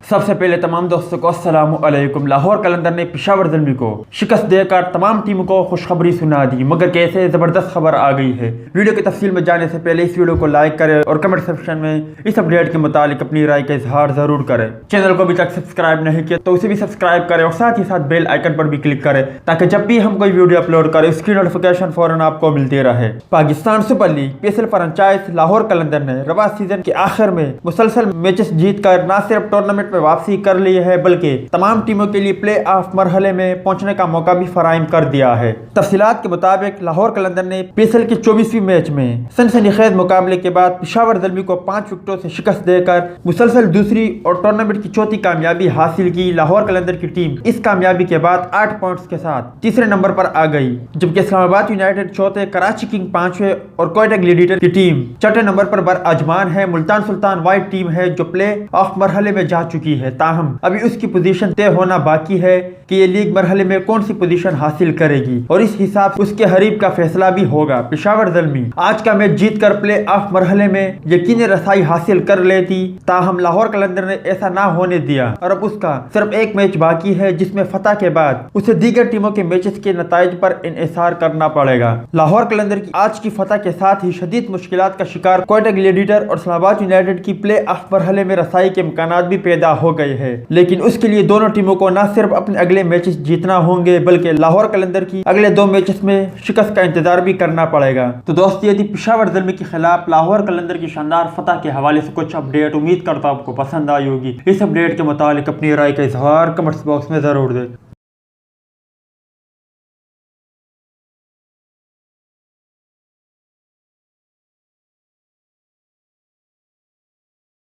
सबसे पहले तमाम दोस्तों को अस्सलाम वालेकुम। लाहौर कलंदर ने पेशावर ज़ल्मी को शिकस्त देकर तमाम टीमों को खुशखबरी सुना दी, मगर कैसे ज़बरदस्त खबर आ गई है। वीडियो की तफसील में जाने से पहले इस वीडियो को लाइक करें और कमेंट सेक्शन में इस अपडेट के मुतालिक अपनी राय का इजहार जरूर करें। चैनल को अभी तक सब्सक्राइब नहीं किया तो उसे भी सब्सक्राइब करें और साथ ही साथ बेल आइकन पर भी क्लिक करें ताकि जब भी हम कोई वीडियो अपलोड करें उसकी नोटिफिकेशन फौरन आपको मिलती रहे। Pakistan super league PSL franchise Lahore Qalandar ने रवा सीजन के आखिर में मुसलसल मैचेस जीतकर न सिर्फ टूर्नामेंट में वापसी कर ली है बल्कि तमाम टीमों के लिए प्ले ऑफ मरहले में पहुंचने का मौका भी फराहम कर दिया है। तफसीलात के मुताबिक लाहौर कलंदर ने PSL के 24वीं मैच में सनसनीखेज मुकाबले के बाद पेशावर ज़ल्मी को 5 विकेटों से शिकस्त देकर मुसलसल दूसरी और टूर्नामेंट की चौथी कामयाबी हासिल की। लाहौर कलंदर की टीम इस कामयाबी के बाद 8 पॉइंट्स के साथ तीसरे नंबर पर आ गई, जबकि इस्लामाबाद यूनाइटेड चौथे, कराची किंग 5वें और कोयटा ग्लैडिएटर की टीम छठे नंबर पर बरआजमान है। मुल्तान सुल्तान वाइट टीम है जो प्ले ऑफ मरहले में जा चुकी है, ताहम अभी उसकी पोजीशन तय होना बाकी है कि ये लीग मरहले में कौन सी पोजीशन हासिल करेगी और इस हिसाब से उसके हरीब का फैसला भी होगा। पेशावर ज़ल्मी आज का मैच जीतकर प्ले ऑफ मरहले में यकीनी रसाई हासिल कर लेती, ताहम लाहौर कलंदर ने ऐसा ना होने दिया और अब उसका सिर्फ एक मैच बाकी है जिसमें फतह के बाद उसे दीगर टीमों के मैचेस के नताइज पर इन्हिसार करना पड़ेगा। लाहौर कलंदर की आज की फतह के साथ ही शदीद मुश्किलात का शिकार कोयटा ग्लैडिएटर और इस्लामाबाद यूनाइटेड की प्ले ऑफ मरहले में रसाई के इम्कानात भी पैदा हो गए हैं, लेकिन उसके लिए दोनों टीमों को न सिर्फ अपने अगले मैचेस जीतना होंगे बल्कि लाहौर कलंदर की अगले 2 मैचेस में शिकस्त का इंतजार भी करना पड़ेगा। तो दोस्त ये थी पेशावर ज़ल्मी के खिलाफ लाहौर कलंदर की शानदार फतह के हवाले से कुछ अपडेट। उम्मीद करता हूं आपको पसंद आई होगी। इस अपडेट के मुतालिक अपनी राय का इजहार कमेंट्स बॉक्स में जरूर दें।